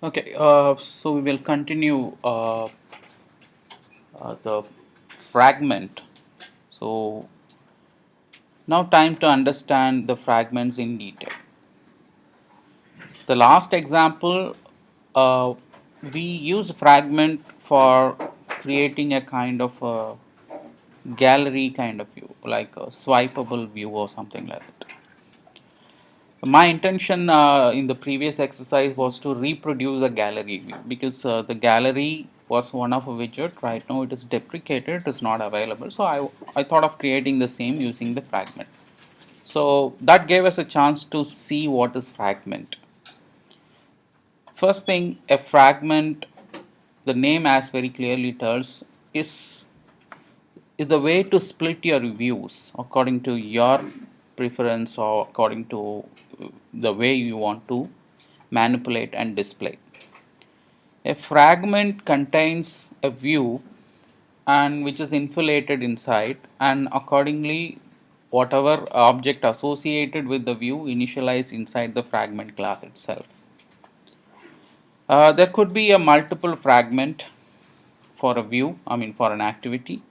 Okay, so we will continue the fragment. So now time to understand the fragments in detail. The last example, uh, we use fragment for creating a kind of a gallery kind of view, like a swipeable view or something like that. My intention in the previous exercise was to reproduce a gallery view because the gallery was one of a widget. Right now it is deprecated, it is not available. So I thought of creating the same using the fragment. So that gave us a chance to see what is fragment. First thing, a fragment, the name as very clearly tells, is the way to split your views according to your preference or according to the way you want to manipulate and display. A fragment contains a view and which is inflated inside, and accordingly whatever object associated with the view initialized inside the fragment class itself. There could be a multiple fragment for a view, for an activity.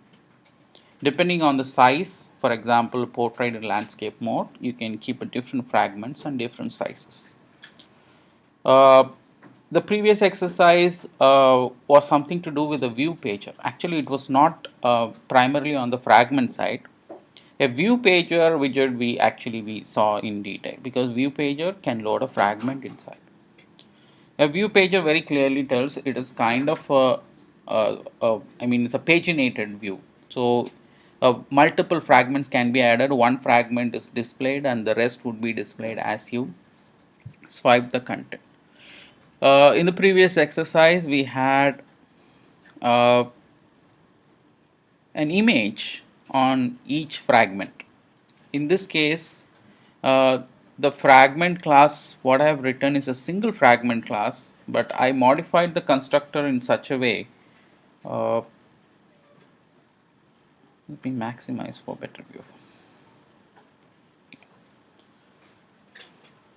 Depending on the size, for example, portrait and landscape mode, you can keep different fragments and different sizes. Uh, the previous exercise was something to do with the ViewPager. Actually, it was not primarily on the fragment side. A ViewPager widget we saw in detail because ViewPager can load a fragment inside. A ViewPager very clearly tells it is kind of it's a paginated view. So multiple fragments can be added. One fragment is displayed, and the rest would be displayed as you swipe the content. In the previous exercise, we had uh, an image on each fragment. In this case, uh, the fragment class, what I have written is a single fragment class, but I modified the constructor in such a way. Uh, Let me maximize for better view.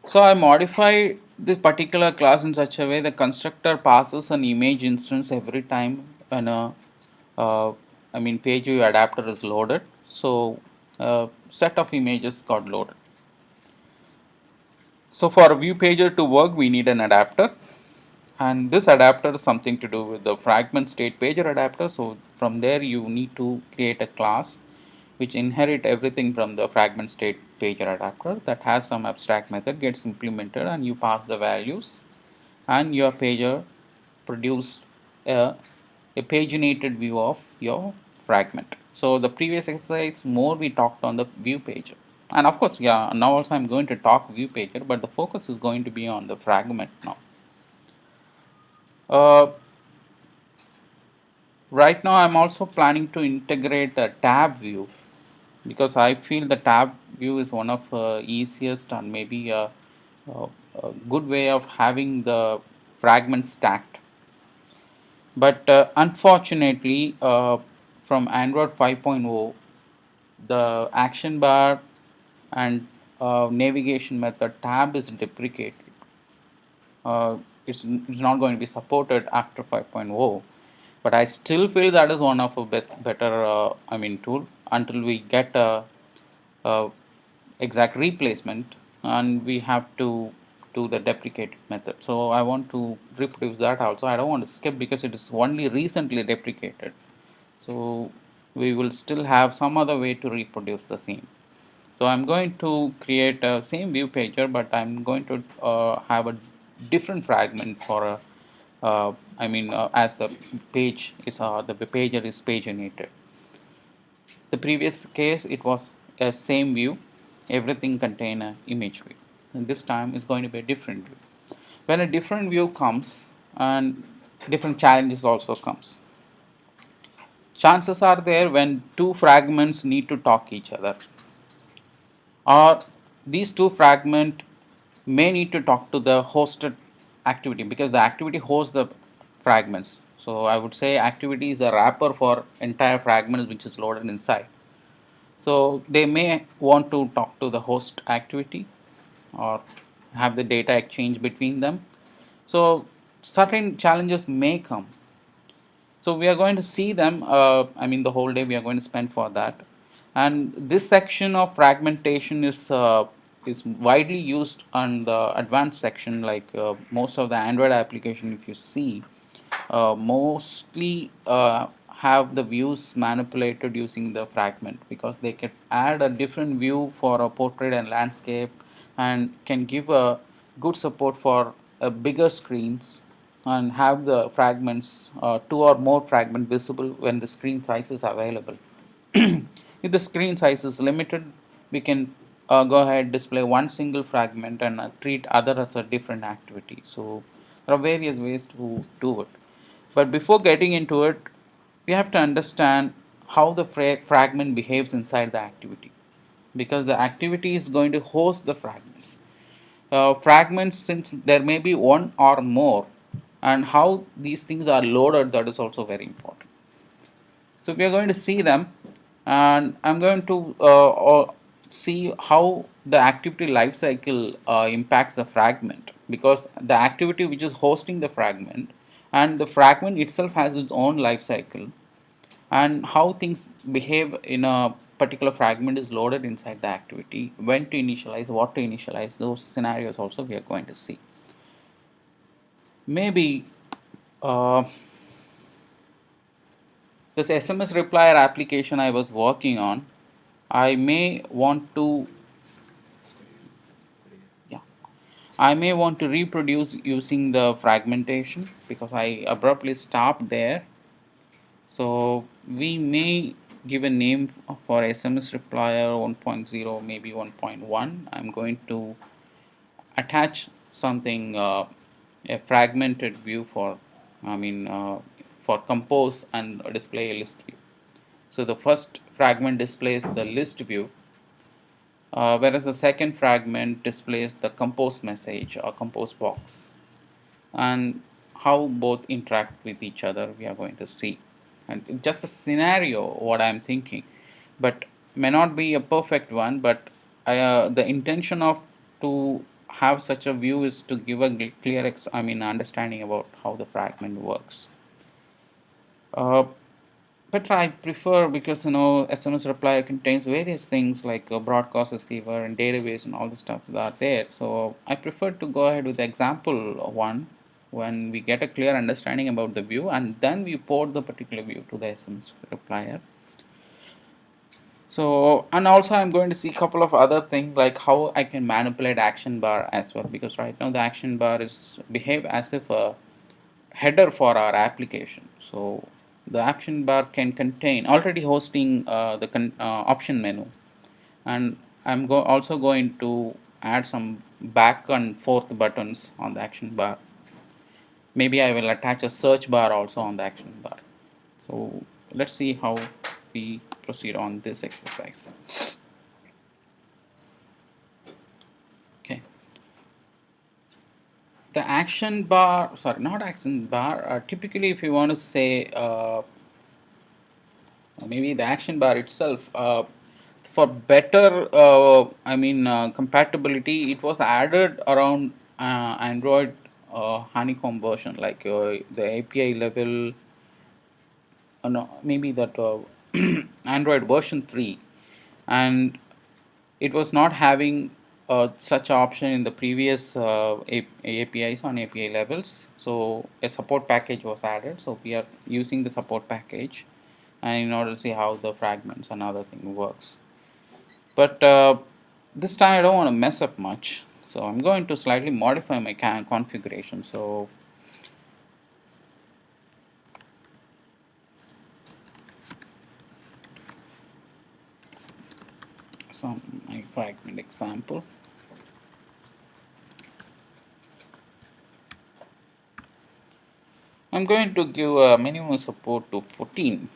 So I modify this particular class in such a way the constructor passes an image instance every time when a page view adapter is loaded. So a set of images got loaded. So for a view pager to work, we need an adapter, and this adapter is something to do with the fragment state pager adapter. So from there you need to create a class which inherit everything from the fragment state pager adapter that has some abstract method gets implemented, and you pass the values, and your pager produced a paginated view of your fragment. So the previous exercise more we talked on the view pager, and of course now also I'm going to talk view pager, but the focus is going to be on the fragment now. uh, right now I'm also planning to integrate a tab view because I feel the tab view is one of easiest and maybe a, a good way of having the fragments stacked. But unfortunately, from Android 5.0, the action bar and navigation method tab is deprecated. It's not going to be supported after 5.0, but I still feel that is one of a better tool until we get a exact replacement, and we have to do the deprecated method. So I want to reproduce that also. I don't want to skip because it is only recently deprecated. So we will still have some other way to reproduce the same. So I'm going to create a same view pager, but I'm going to have a different fragment for a as the page is the pager is paginated. The previous case it was a same view, everything contain a image view, and this time is going to be a different view. When a different view comes, and different challenges also comes. Chances are there when two fragments need to talk each other, or these two fragments may need to talk to the hosted activity because the activity hosts the fragments. So I would say activity is a wrapper for entire fragments which is loaded inside. So they may want to talk to the host activity or have the data exchange between them. So certain challenges may come. So we are going to see them. I mean, the whole day we are going to spend for that. And this section of fragmentation is widely used on the advanced section, like most of the Android application. If you see, mostly have the views manipulated using the fragment, because they can add a different view for a portrait and landscape, and can give a good support for bigger screens, and have the fragments, two or more fragment visible when the screen size is available. If the screen size is limited, we can go ahead, display one single fragment, and treat other as a different activity. So there are various ways to do it. But before getting into it, we have to understand how the fragment behaves inside the activity, because the activity is going to host the fragments. Fragments, since there may be one or more, and how these things are loaded, that is also very important. So we are going to see them, and I'm going to see how the activity lifecycle impacts the fragment, because the activity which is hosting the fragment, and the fragment itself has its own lifecycle, and how things behave in a particular fragment is loaded inside the activity, when to initialize, what to initialize, those scenarios also we are going to see. Maybe this SMS replier application I was working on, I may want to, yeah, I may want to reproduce using the fragmentation, because I abruptly stopped there. So we may give a name for SMS replier 1.0, maybe 1.1. I'm going to attach something, a fragmented view for, for compose and display a list view. So the first fragment displays the list view, whereas the second fragment displays the compose message or compose box. And how both interact with each other we are going to see. And just a scenario what I am thinking, but may not be a perfect one, but the intention of to have such a view is to give a clear understanding about how the fragment works. But I prefer, because SMS replier contains various things like a broadcast receiver and database and all the stuff that are there. So I prefer to go ahead with the example one, when we get a clear understanding about the view, and then we port the particular view to the SMS replier. So, and also I'm going to see a couple of other things, like how I can manipulate ActionBar as well, because right now the ActionBar is behave as if a header for our application. So the ActionBar can contain already hosting the option menu, and I'm also going to add some back and forth buttons on the ActionBar. Maybe I will attach a search bar also on the ActionBar. So let's see how we proceed on this exercise. Okay. The action bar, sorry, not action bar. Typically, if you want to say, maybe the action bar itself, for better, compatibility, it was added around Android honeycomb version, like the API level. No, maybe that Android version 3, and it was not having such option in the previous APIs on API levels. So a support package was added. So we are using the support package, and in order to see how the fragments and other thing works. But this time I don't want to mess up much, so I'm going to slightly modify my configuration. So my fragment example. I'm going to give a minimum support to 14,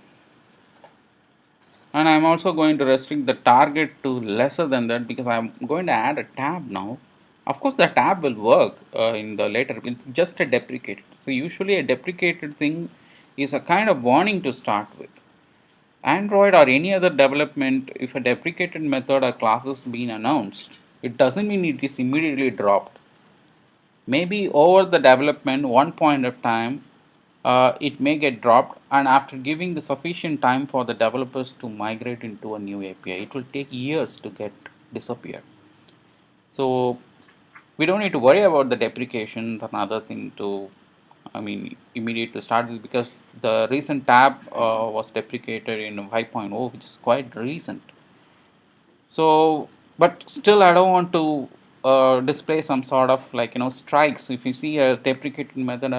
and I'm also going to restrict the target to lesser than that, because I'm going to add a tab now. Of course the tab will work in the later, it's just a deprecated. So usually a deprecated thing is a kind of warning to start with. Android or any other development, if a deprecated method or class has been announced, it doesn't mean it is immediately dropped. Maybe over the development, one point of time, it may get dropped, and after giving the sufficient time for the developers to migrate into a new API, it will take years to get disappear. So we don't need to worry about the deprecation. Another thing to, immediate to start with, because the recent tab was deprecated in 5.0, which is quite recent. So, but still, I don't want to display some sort of strikes. If you see a deprecated method,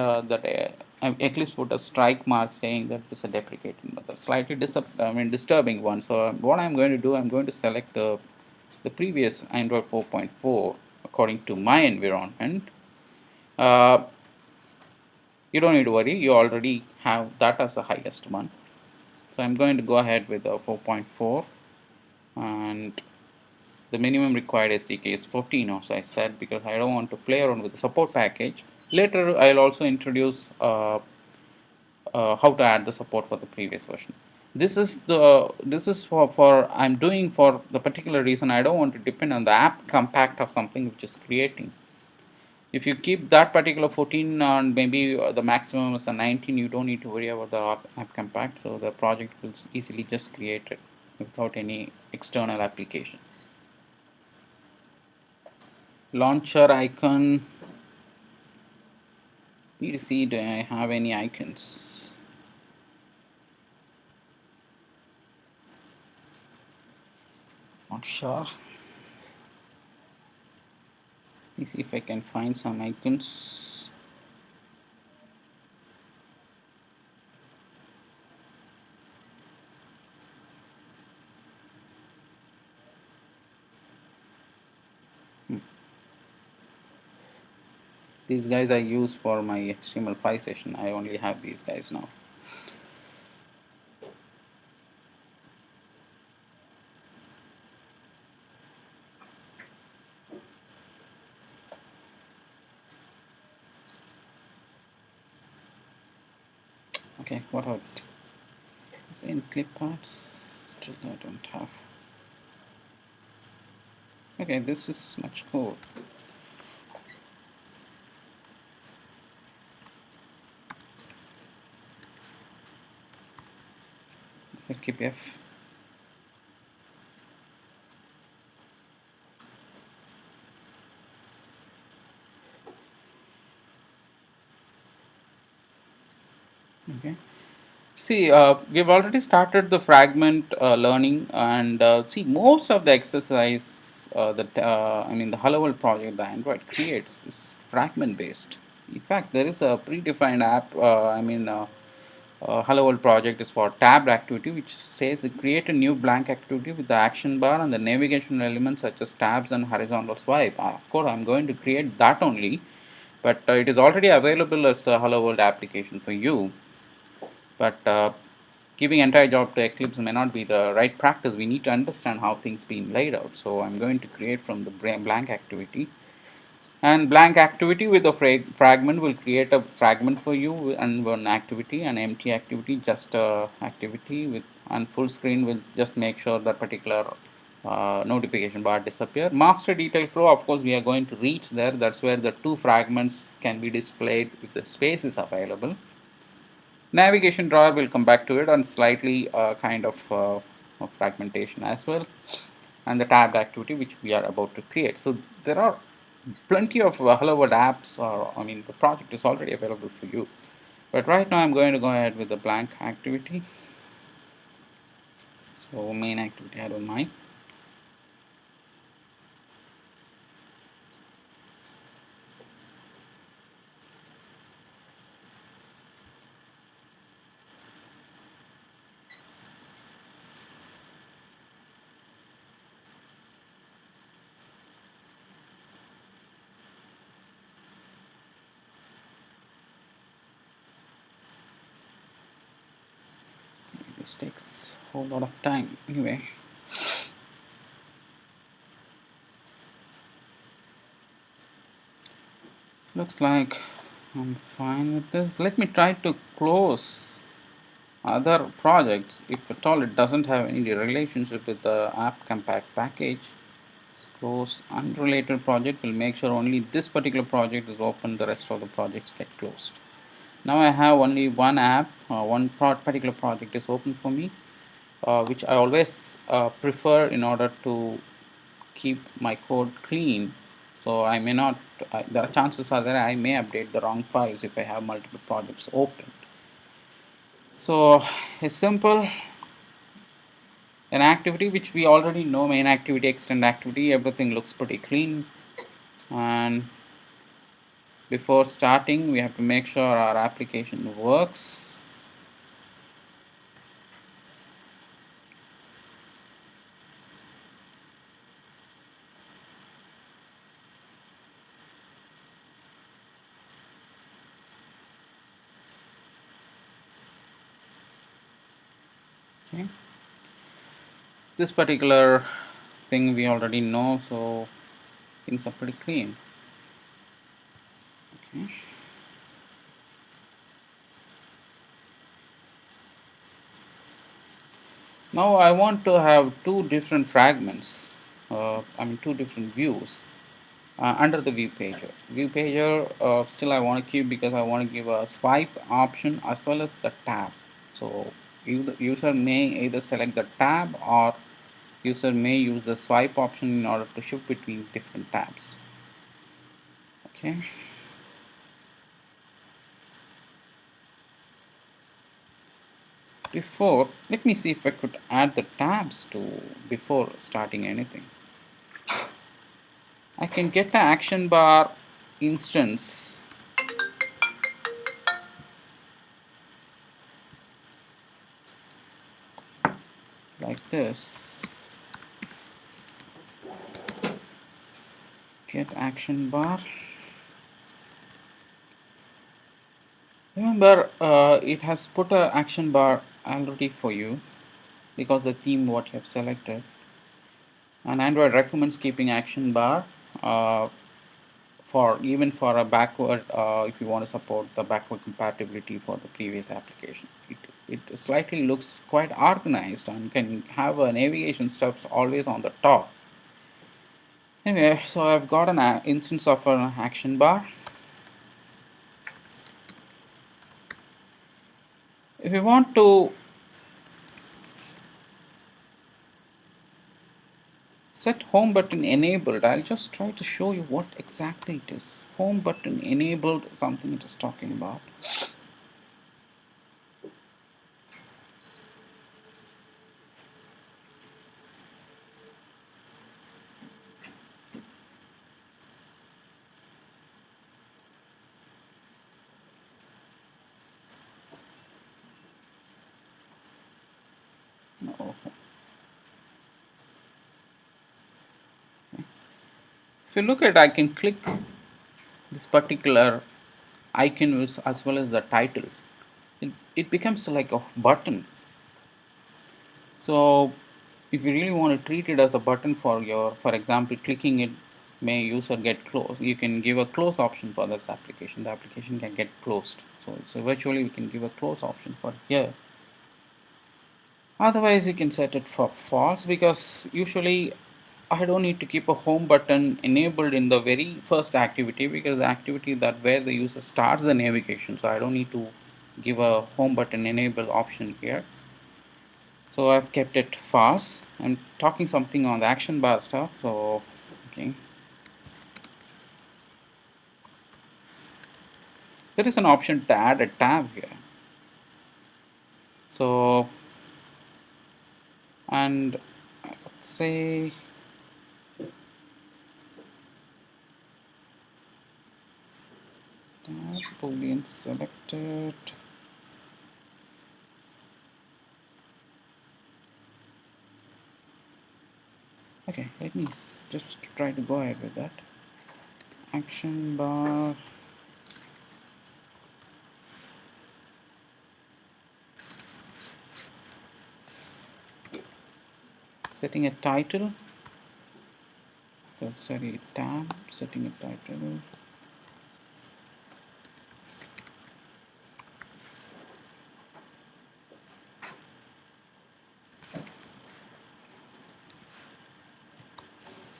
Eclipse put a strike mark saying that it's a deprecated method, slightly disturbing one. So, what I'm going to do, I'm going to select the previous Android 4.4 according to my environment. Uh, you don't need to worry, you already have that as the highest one. So I'm going to go ahead with the 4.4, and the minimum required SDK is 14, as I said, because I don't want to play around with the support package. Later I'll also introduce how to add the support for the previous version. This is for I'm doing for the particular reason. I don't want to depend on the app compact of something which is creating. If you keep that particular 14 and maybe the maximum is the 19, you don't need to worry about the app compact. So the project will easily just create it without any external application. Launcher icon. Need to see, do I have any icons? Not sure. Let me see if I can find some icons. These guys I use for my HTML5 session. I only have these guys now. Okay, what about in clip parts? Still I don't have. Okay, this is much cool. Keep F. Okay. See, we've already started the fragment learning, and see, most of the exercise the Hello World project, the Android creates, is fragment based. In fact, there is a predefined app. Hello World project is for tabbed activity, which says create a new blank activity with the action bar and the navigation elements such as tabs and horizontal swipe. Of course, I'm going to create that only, but it is already available as a Hello World application for you. But giving entire job to Eclipse may not be the right practice. We need to understand how things being laid out. So I'm going to create from the blank activity, and blank activity with a fragment will create a fragment for you, and one activity, and empty activity just a activity with, and full screen will just make sure that particular notification bar disappear. Master detail flow, of course we are going to reach there. That's where the two fragments can be displayed if the space is available. Navigation drawer, will come back to it, and slightly of fragmentation as well, and the tabbed activity which we are about to create. So there are plenty of Hello World apps, or the project is already available for you. But right now I'm going to go ahead with the blank activity. So main activity, I don't mind. This takes a whole lot of time anyway. Looks like I'm fine with this. Let me try to close other projects if at all it doesn't have any relationship with the app compact package. Close unrelated project will make sure only this particular project is open, the rest of the projects get closed. Now I have only one app, one particular project is open for me, which I always prefer in order to keep my code clean. So I may not, there are chances are that I may update the wrong files if I have multiple projects open. So a simple an activity which we already know, main activity, extend activity, everything looks pretty clean. And before starting we have to make sure our application works. Okay, this particular thing we already know, so things are pretty clean. Okay. Now I want to have two different fragments, two different views under the ViewPager. ViewPager still I want to keep because I want to give a swipe option as well as the tab. So the user may either select the tab or user may use the swipe option in order to shift between different tabs. Okay. Before, let me see if I could add the tabs to before starting anything. I can get an action bar instance like this. Get action bar. Remember, it has put a action bar already for you because the theme what you have selected. And Android recommends keeping action bar for even for a backward if you want to support the backward compatibility for the previous application. It slightly looks quite organized and can have a navigation steps always on the top. Anyway, so I've got an instance of an action bar. If you want to set home button enabled, I'll just try to show you what exactly it is. Home button enabled, something it is talking about. No. If you look at, I can click this particular icon as well as the title. It becomes like a button. So if you really want to treat it as a button for for example, clicking it may user get closed. You can give a close option for this application. The application can get closed. So virtually we can give a close option for here. Otherwise you can set it for false because usually I don't need to keep a home button enabled in the very first activity because the activity that where the user starts the navigation, so I don't need to give a home button enable option here. So I've kept it false. I'm talking something on the action bar stuff, so okay. There is an option to add a tab here. So, and let's say tab boolean selected. Okay, let me just try to go ahead with that. Action bar. Setting a title. Sorry, tab. Setting a title.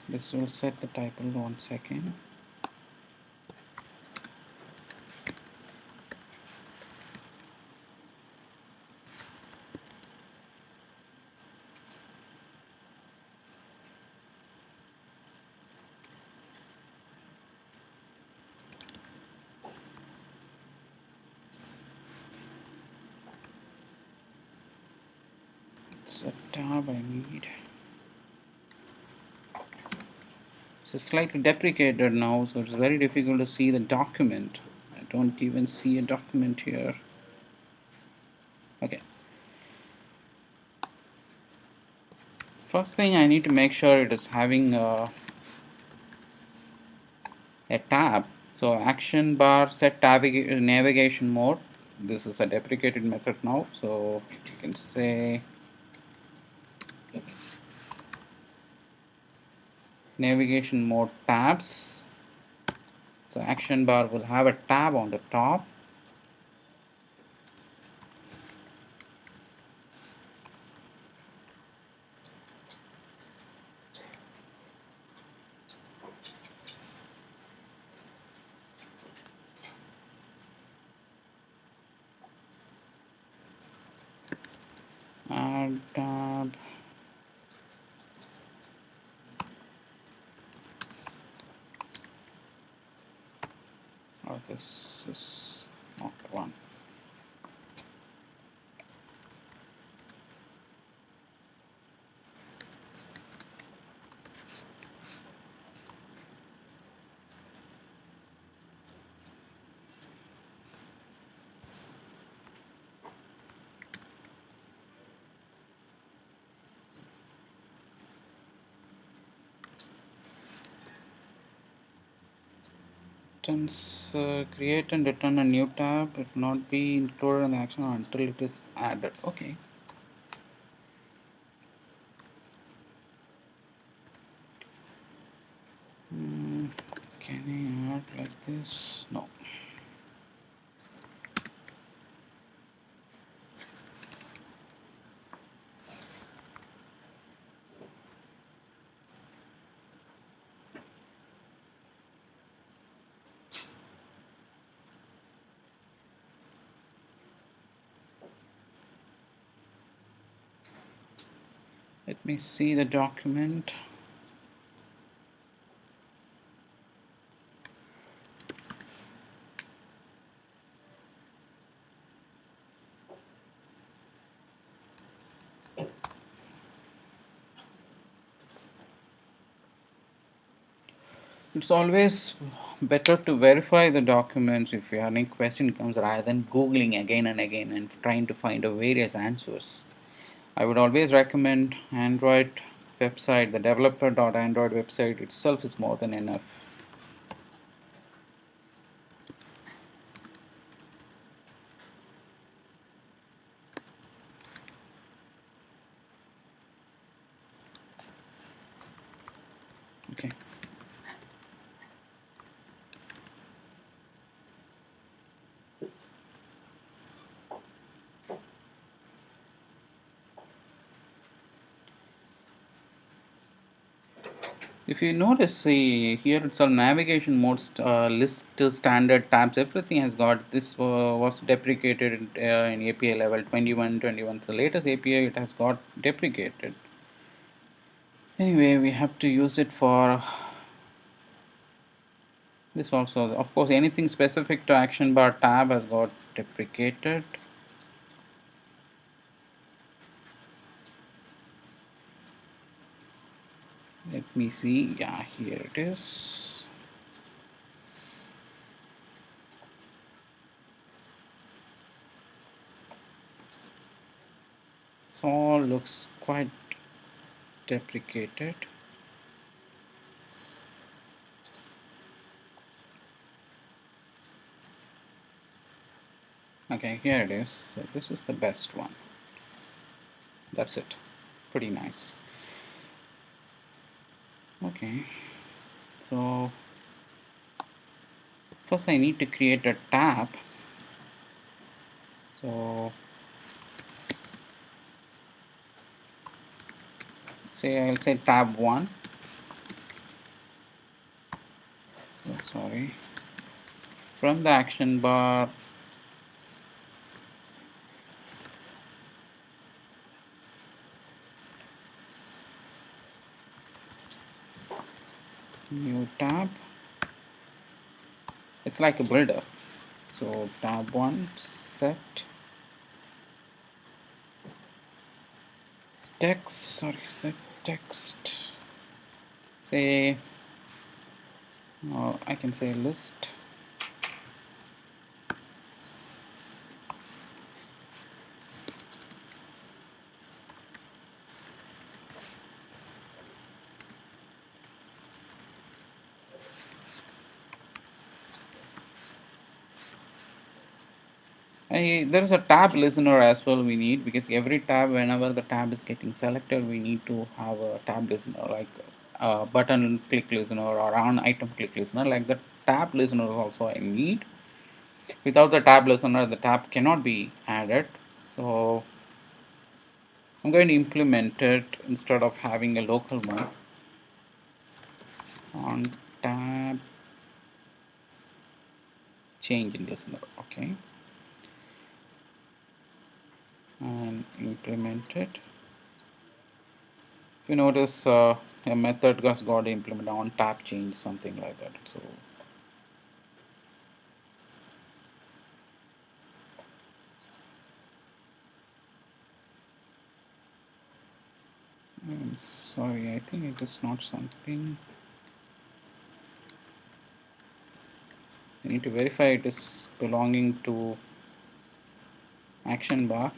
This will set the title. 1 second. It's a tab I need. It's slightly deprecated now, so it's very difficult to see the document. I don't even see a document here. Okay. First thing, I need to make sure it is having a tab. So action bar set navigation mode. This is a deprecated method now, so you can say navigation mode tabs. So action bar will have a tab on the top. Add tab. Oh, this is not one. Create and return a new tab. It will not be included in the action until it is added. Okay. Can I add like this? No. Let me see the document. It's always better to verify the documents if you have any question comes rather than googling again and again and trying to find various answers. I would always recommend Android website. The developer.android website itself is more than enough. Okay. If you notice, see here it's all navigation modes, list standard tabs, everything has got this. Was deprecated in API level 21. The latest API it has got deprecated. Anyway, we have to use it for this also. Of course, anything specific to action bar tab has got deprecated. Let me see. Yeah, here it is. This all looks quite deprecated. Okay, here it is. So this is the best one. That's it. Pretty nice. Okay. So first I need to create a tab. So I'll say tab 1. from the action bar, new tab. It's like a builder. So tab 1, set set text, say, I can say list. There is a tab listener as well we need, because every tab, whenever the tab is getting selected, we need to have a tab listener, like button click listener or on item click listener. Like the tab listener also I need. Without the tab listener, the tab cannot be added. So I'm going to implement it instead of having a local one on tab change in listener. Okay, and implement it. If you notice, a method has got implemented on tab change, something like that. So I'm sorry, I think it is not something. I need to verify it is belonging to action bar.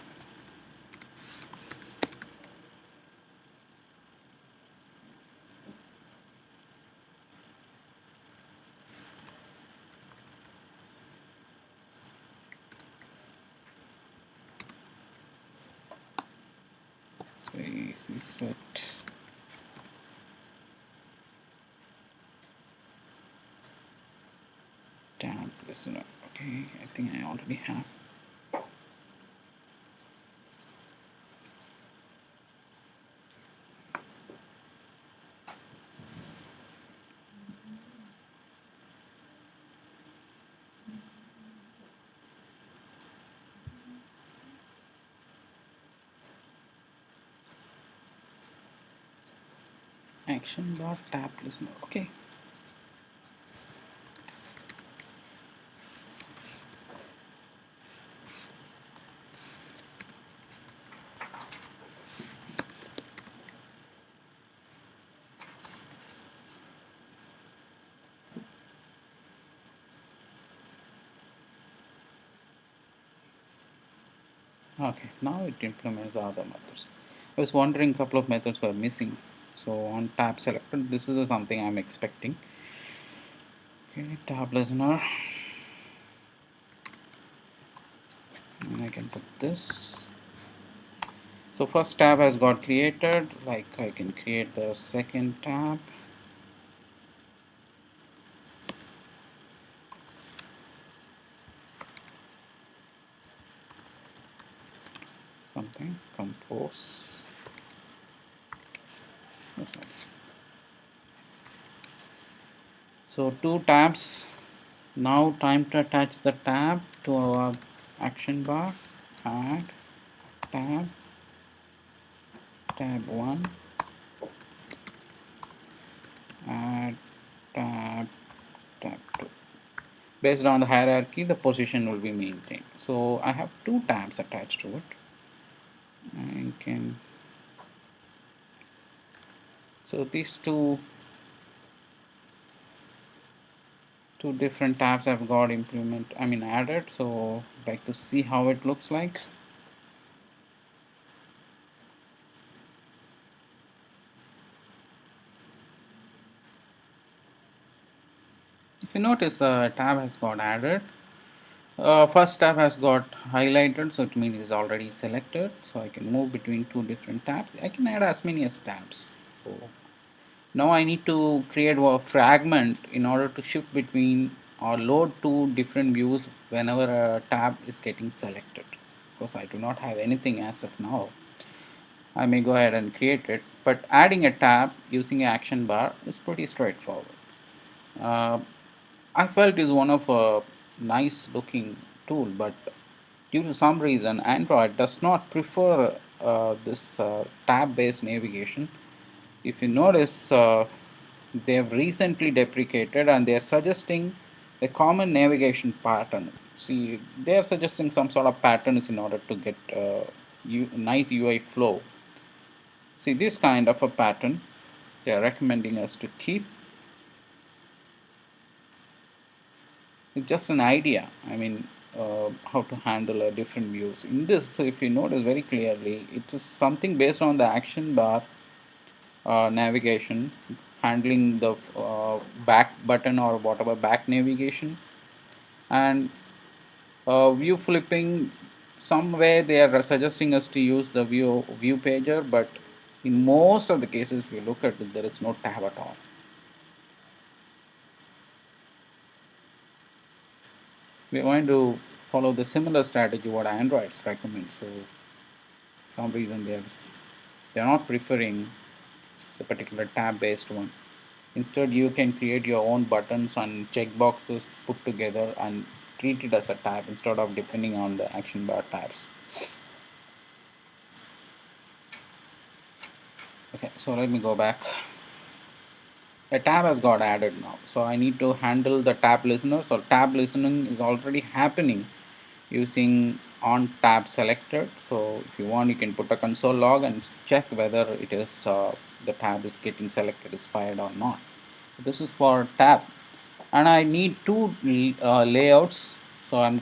So easy set tab listener. Okay, I think I already have. Action bar tab listener. Okay. Okay, now it implements other methods. I was wondering a couple of methods were missing. So on tab selected, this is something I'm expecting. Okay, tab listener. And I can put this. So first tab has got created, like I can create the second tab. Something, compose. So two tabs. Now time to attach the tab to our action bar. Add tab, tab 1, add tab, tab 2. Based on the hierarchy, the position will be maintained. So I have two tabs attached to it. I can, so these two different tabs I've got added. So I'd like to see how it looks like. If you notice, a tab has got added. First tab has got highlighted, so it means it's already selected. So I can move between two different tabs. I can add as many as tabs. So now I need to create a fragment in order to shift between or load two different views whenever a tab is getting selected. Because I do not have anything as of now. I may go ahead and create it, but adding a tab using an action bar is pretty straightforward. I felt is one of nice looking tool, but due to some reason Android does not prefer this tab based navigation. If you notice, they have recently deprecated and they are suggesting a common navigation pattern. See, they are suggesting some sort of patterns in order to get nice UI flow. See, this kind of a pattern they are recommending us to keep. It's just an idea. I mean, how to handle different views. In this, if you notice very clearly, it is something based on the action bar navigation, handling the back button or whatever back navigation, and view flipping. Somewhere they are suggesting us to use the ViewPager, but in most of the cases, if you look at it, there is no tab at all. We are going to follow the similar strategy what Androids recommend. So, some reason they are not preferring the particular tab based one. Instead, you can create your own buttons and checkboxes put together and treat it as a tab instead of depending on the action bar tabs. Okay, so let me go back. A tab has got added now, so I need to handle the tab listener. So tab listening is already happening using on tab selected. So if you want, you can put a console log and check whether it is the tab is getting selected is fired or not. This is for tab, and I need two layouts, so I'm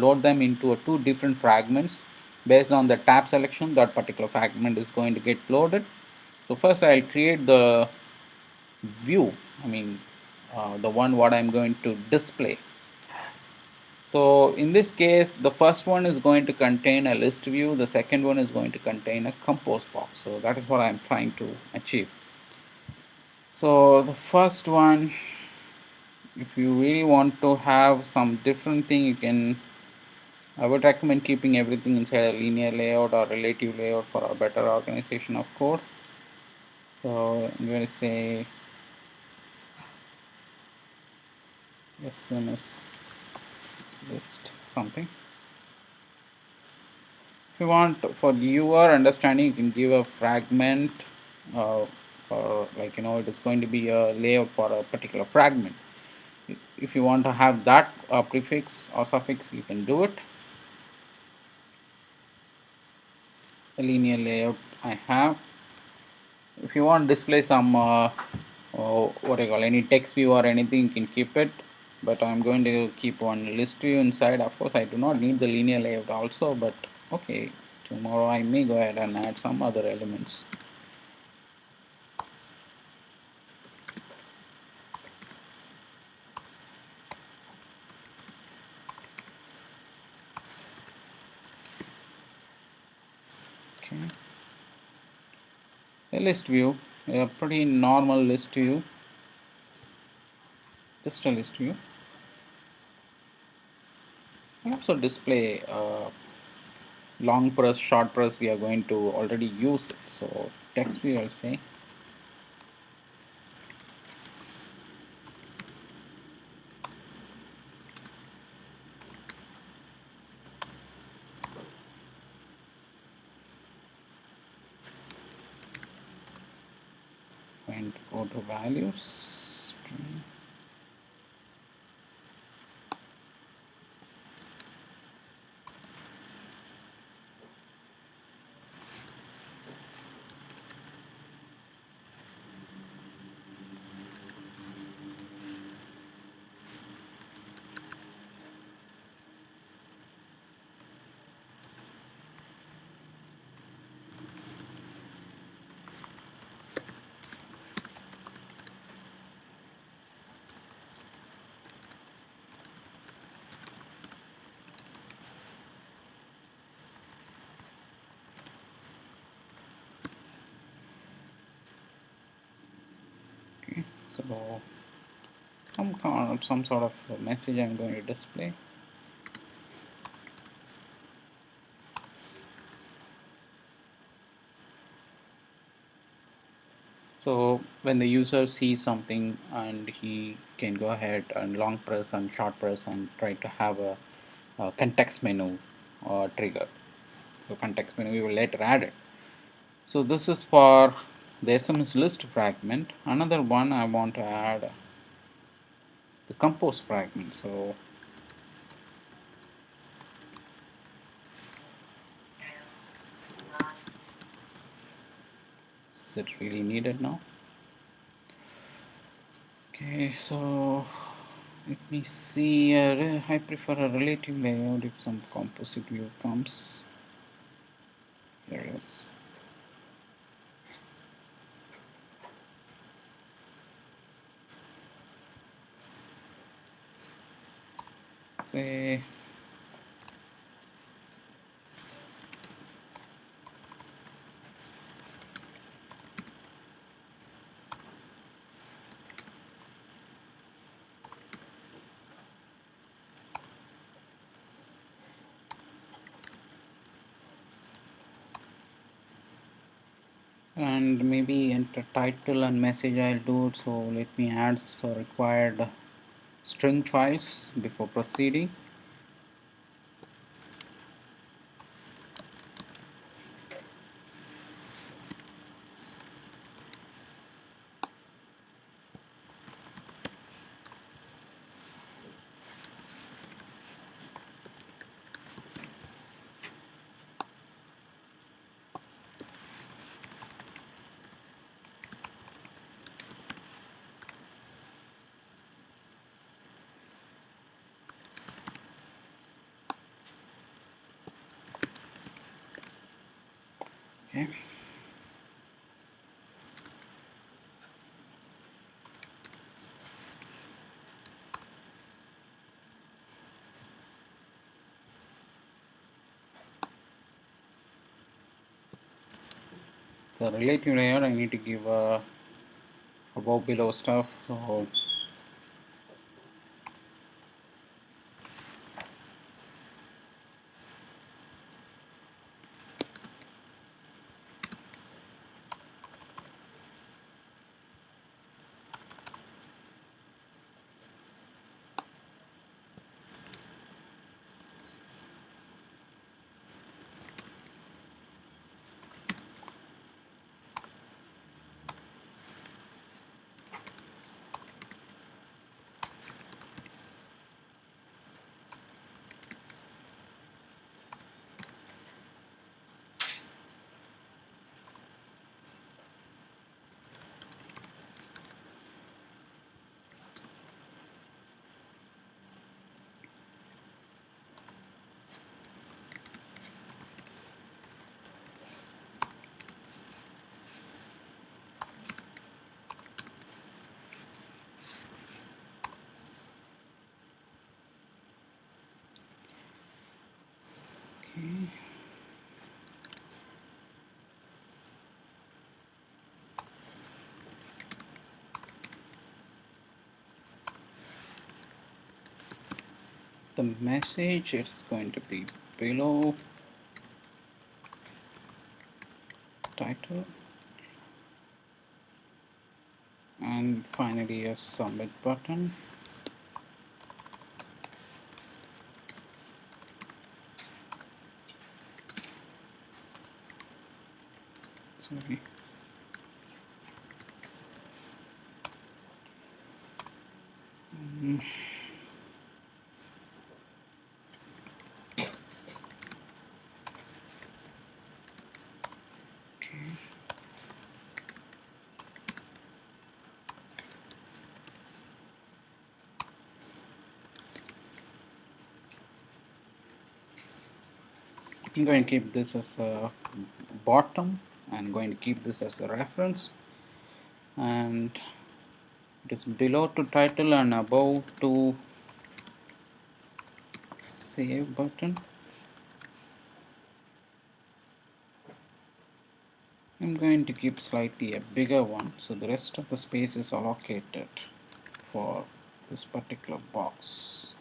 load them into two different fragments based on the tab selection. That particular fragment is going to get loaded. So first I'll create the view, I mean the one what I'm going to display. So in this case, the first one is going to contain a list view, the second one is going to contain a compose box. So that is what I'm trying to achieve. So the first one, if you really want to have some different thing, you can, I would recommend keeping everything inside a linear layout or relative layout for a better organization of code. So I'm going to say SMS list something. If you want for your understanding, you can give a fragment for, like, it is going to be a layout for a particular fragment. If you want to have that prefix or suffix, you can do it. A linear layout I have. If you want to display some what I call any text view or anything, you can keep it, but I'm going to keep one list view inside. Of course, I do not need the linear layout also, but okay, tomorrow I may go ahead and add some other elements. Okay, a list view, a pretty normal list view, just a list view. I also display long press, short press. We are going to already use it, so text view I'll say. Going to go to values, string. So some sort of message I'm going to display. So when the user sees something and he can go ahead and long press and short press and try to have a context menu trigger. So context menu we will later add it. So this is for the SMS list fragment. Another one I want to add the compose fragment. So is it really needed now? Okay, so let me see. I prefer a relative layout if some composite view comes. Here it is. Say and maybe enter title and message I'll do it. So let me add so required string files before proceeding. Okay. So relative layer I need to give above below stuff. So okay. The message is going to be below title and finally a submit button. Sorry. Okay. I'm going to keep this as a bottom. I'm going to keep this as a reference, and it is below to title and above to save button. I'm going to keep slightly a bigger one so the rest of the space is allocated for this particular box.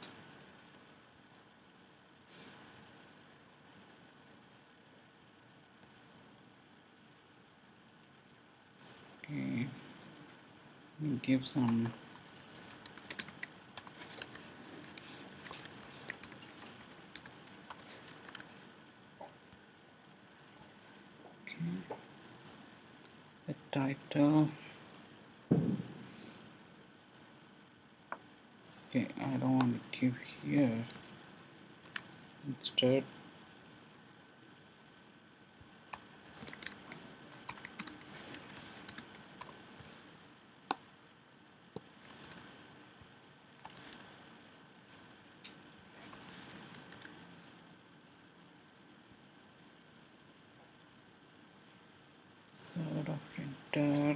Okay. give some the title. Okay, I don't want to give here. Instead, sort of printer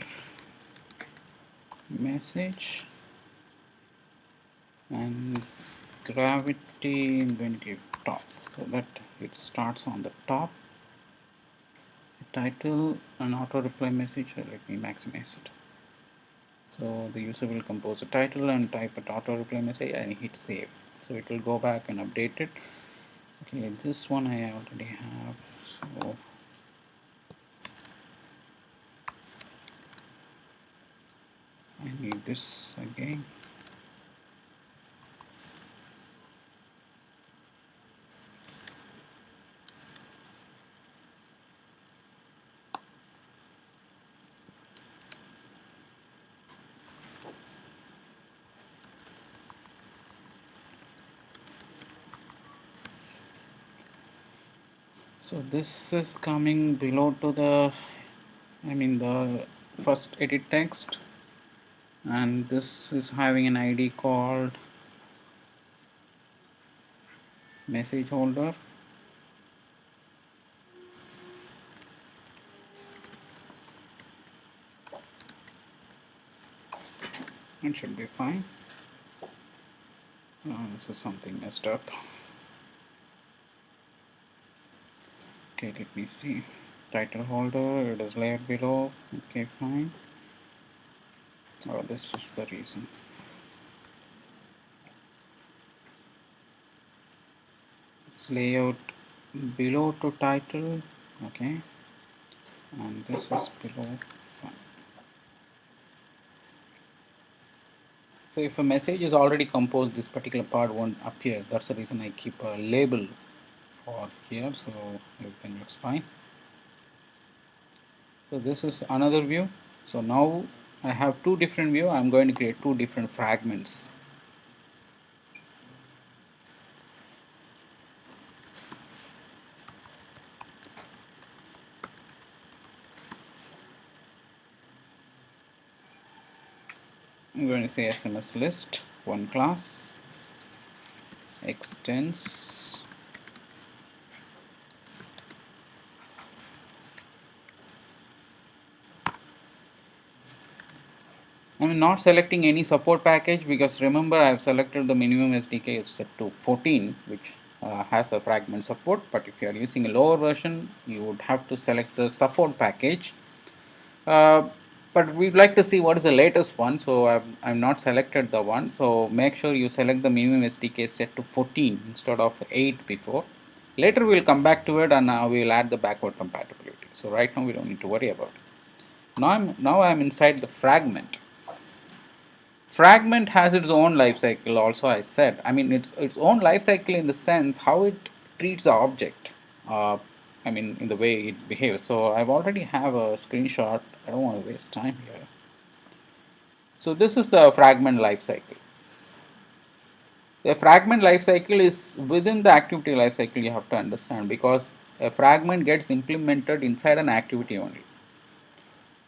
message and gravity. I'm going to give top so that it starts on the top. Title and auto reply message. Let me maximize it. So the user will compose a title and type an auto reply message and hit save. So it will go back and update it. Okay, this one I already have. So I need this again. So this is coming below to the, the first edit text, and this is having an ID called message holder. It should be fine. This is something messed up. Okay, let me see. Title holder, it is layered below. Okay, fine. Oh, this is the reason. It's layout below to title. Okay, and this is below. Fine. So if a message is already composed, this particular part won't appear. That's the reason I keep a label for here, so everything looks fine. So this is another view. So now I have two different views. I'm going to create two different fragments. I'm going to say SMS list, one class, extends I'm not selecting any support package because remember I've selected the minimum SDK is set to 14, which has a fragment support, but if you are using a lower version you would have to select the support package. But we'd like to see what is the latest one, so I've not selected the one. So make sure you select the minimum SDK set to 14 instead of 8 before. Later we'll come back to it and we'll add the backward compatibility. So right now we don't need to worry about it. Now I'm inside the fragment. Fragment has its own life cycle also, I said. Its own life cycle in the sense how it treats the object. In the way it behaves. So I've already have a screenshot. I don't want to waste time here. So this is the fragment lifecycle. The fragment lifecycle is within the activity lifecycle, you have to understand, because a fragment gets implemented inside an activity only.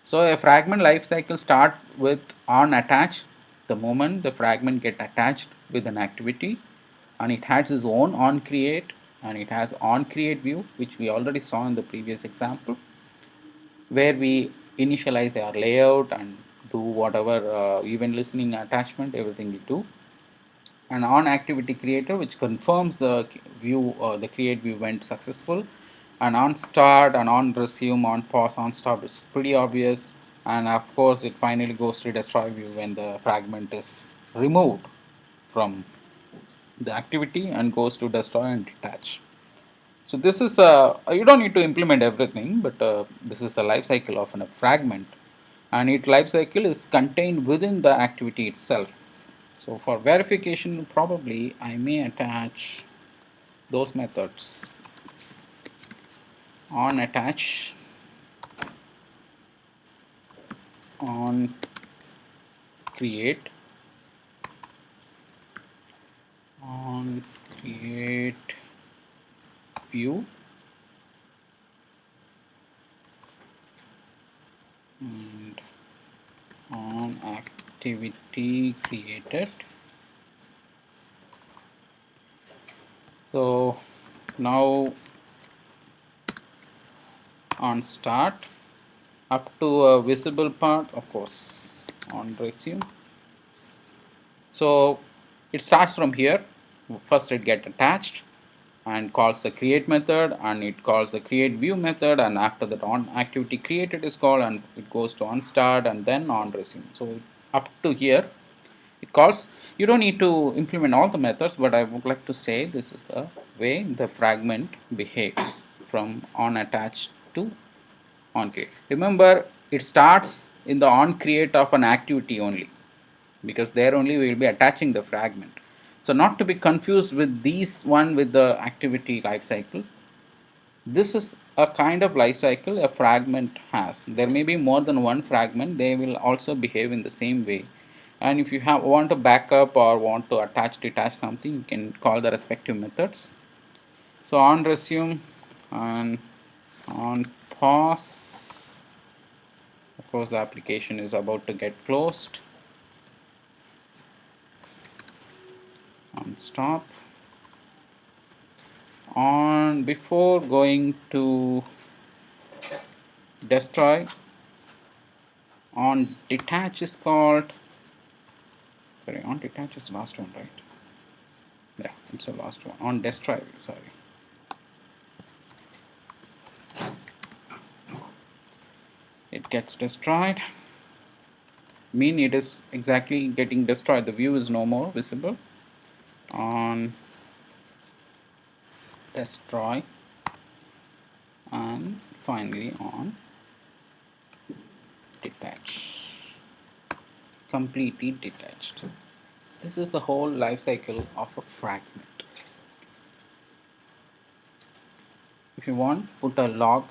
So a fragment lifecycle starts with on attach. The moment the fragment get attached with an activity, and it has its own on create, and it has on create view, which we already saw in the previous example, where we initialize our layout and do whatever event listening attachment, everything we do. An on activity creator, which confirms the view the create view went successful, and on start and on resume, on pause, on stop is pretty obvious, and of course it finally goes to destroy view when the fragment is removed from the activity and goes to destroy and detach. So this is you don't need to implement everything, but this is the life cycle of a fragment. and its life cycle is contained within the activity itself. So for verification, probably I may attach those methods on attach, on create, on create view, and on activity created. So now on start up to a visible part, of course, on resume. So it starts from here. First it get attached and calls the create method, and it calls the create view method, and after that on activity created is called, and it goes to on start and then on resume. So up to here it calls. You don't need to implement all the methods, but I would like to say this is the way the fragment behaves from on attached to on create. Remember, it starts in the on create of an activity only, because there only we will be attaching the fragment. So not to be confused with these one with the activity lifecycle. This is a kind of lifecycle a fragment has. There may be more than one fragment, they will also behave in the same way. And if you want to backup or want to attach detach something, you can call the respective methods. So on resume and on pause, of course the application is about to get closed. On stop, on before going to destroy, on detach is called, sorry, on detach is last one, right? Yeah, it's the last one. On destroy, sorry. It gets destroyed, mean it is exactly getting destroyed, the view is no more visible. On destroy, and finally on detach, completely detached. This is the whole life cycle of a fragment. If you want, put a log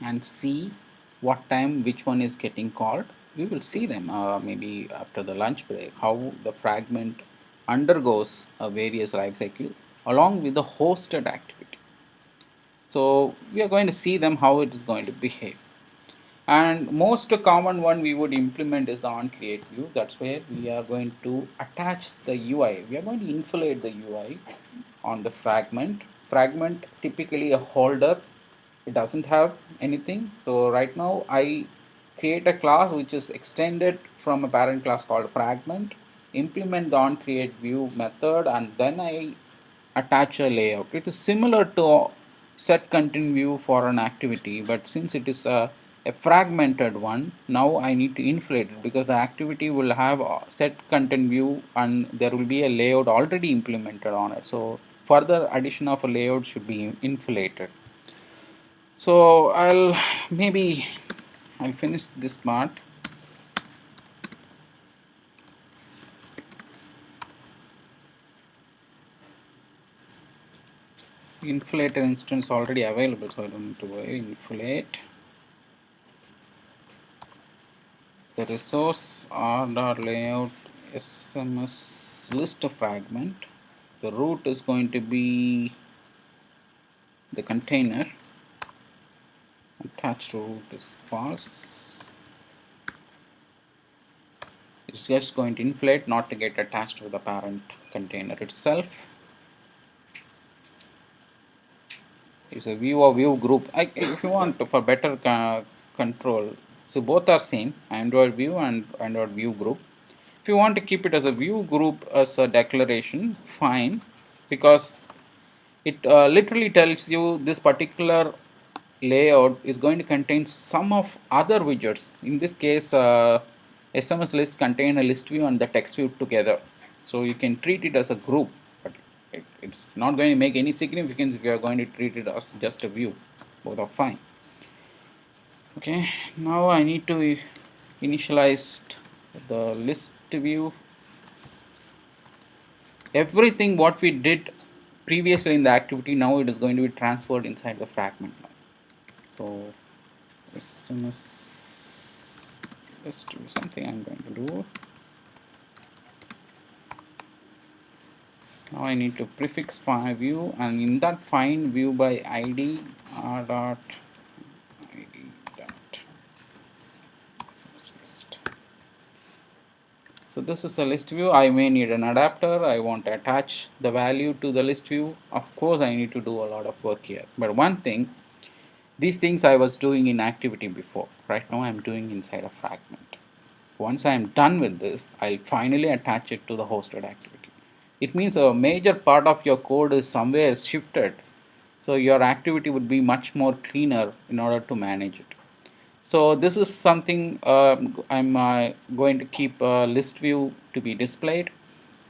and see what time which one is getting called. We will see them maybe after the lunch break, how the fragment undergoes a various life cycle along with the hosted activity. So we are going to see them how it is going to behave. And most common one we would implement is the on create view. That's where we are going to attach the UI. We are going to inflate the UI on the fragment. Fragment typically a holder. It doesn't have anything. So right now I create a class which is extended from a parent class called fragment, implement the on create view method, and then I attach a layout. It is similar to set content view for an activity, but since it is a fragmented one, now I need to inflate it, because the activity will have a set content view and there will be a layout already implemented on it. So further addition of a layout should be inflated. So I'll finish this part. Inflator instance already available, so I don't need to worry. Inflate the resource order layout SMS list fragment. The root is going to be the container. Attached to root is false. It's just going to inflate, not to get attached to the parent container itself. Is a view or view group. If you want to, for better control, so both are same, Android view and Android view group. If you want to keep it as a view group as a declaration, fine, because it literally tells you this particular layout is going to contain some of other widgets. In this case, SMS list contain a list view and the text view together. So you can treat it as a group, but it's not going to make any significance if you are going to treat it as just a view. Both are fine. Okay, now I need to initialized the list view. Everything what we did previously in the activity, now it is going to be transferred inside the fragment now. So as soon as list view, something I'm going to do. Now I need to prefix find view, and in that find view by id r dot id dot list. So this is a list view. I may need an adapter. I want to attach the value to the list view. Of course, I need to do a lot of work here. But one thing, these things I was doing in activity before. Right now I'm doing inside a fragment. Once I am done with this, I'll finally attach it to the hosted activity. It means a major part of your code is somewhere shifted. So your activity would be much more cleaner in order to manage it. So this is something I'm going to keep list view to be displayed,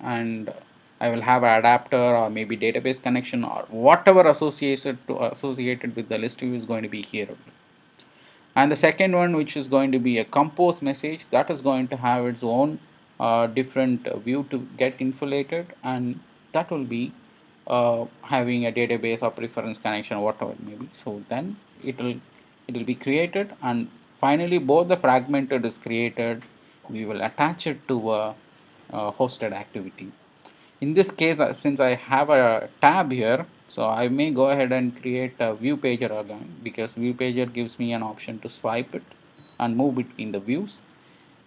and I will have an adapter or maybe database connection or whatever associated with the list view is going to be here. And the second one, which is going to be a compose message, that is going to have its own different view to get inflated, and that will be having a database or preference connection, whatever it may be. So then it will be created, and finally both the fragmented is created. We will attach it to a hosted activity. In this case, since I have a tab here, so I may go ahead and create a ViewPager again, because ViewPager gives me an option to swipe it and move between the views.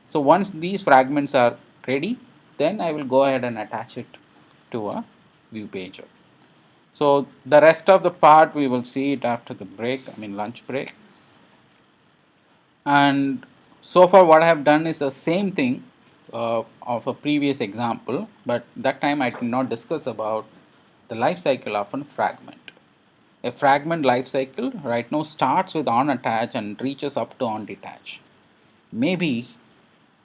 So once these fragments are ready, then I will go ahead and attach it to a ViewPager. So the rest of the part we will see it after the break, lunch break. And so far what I have done is the same thing of a previous example, but that time I did not discuss about the life cycle of a fragment. A fragment life cycle right now starts with on attach and reaches up to on detach. Maybe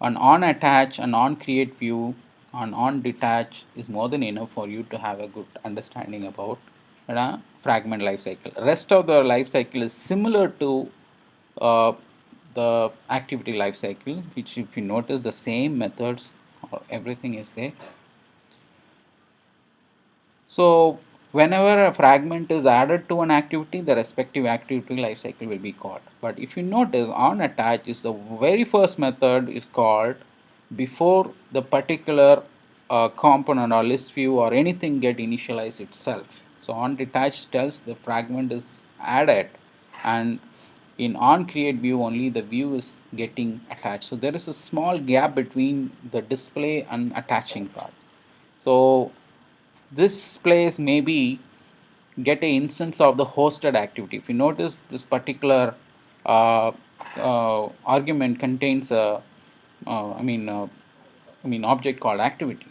an on attach and on create view and on detach is more than enough for you to have a good understanding about fragment life cycle. Rest of the life cycle is similar to uh, the activity life cycle, which if you notice the same methods or everything is there. So whenever a fragment is added to an activity, the respective activity life cycle will be called. But if you notice, on attach is the very first method is called before the particular component or list view or anything get initialized itself. So on detach tells the fragment is added, and in on create view only the view is getting attached. So there is a small gap between the display and attaching part. So this place maybe get a instance of the hosted activity. If you notice, this particular argument contains a object called activity.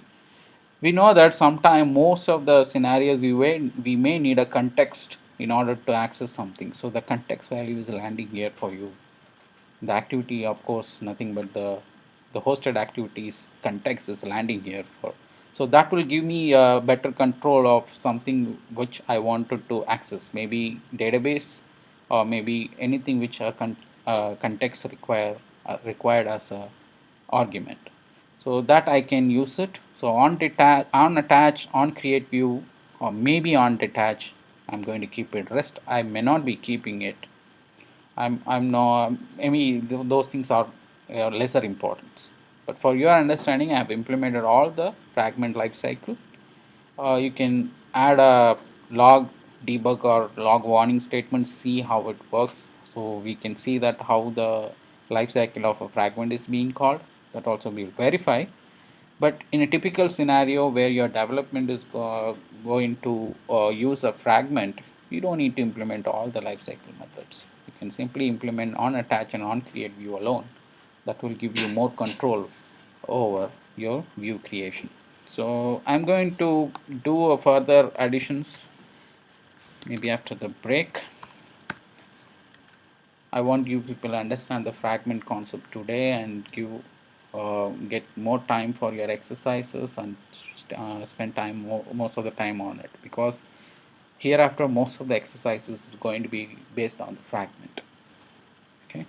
We know that sometime most of the scenarios we may need a context in order to access something. So the context value is landing here for you. The activity, of course, nothing but the hosted activities context is landing here for. So that will give me a better control of something which I wanted to access, maybe database or maybe anything which a context required as a argument. So that I can use it. So on attach, on create view, or maybe on detach, I'm going to keep it. Rest I may not be keeping it. I'm no, those things are lesser importance. But for your understanding, I have implemented all the fragment lifecycle. You can add a log debug or log warning statement, see how it works. So we can see that how the lifecycle of a fragment is being called. That also will verify. But in a typical scenario where your development is going to use a fragment, you don't need to implement all the lifecycle methods. You can simply implement on attach and on create view alone. That will give you more control over your view creation. So I'm going to do a further additions maybe after the break. I want you people to understand the fragment concept today and get more time for your exercises and spend time most of the time on it, because hereafter most of the exercises is going to be based on the fragment. Okay.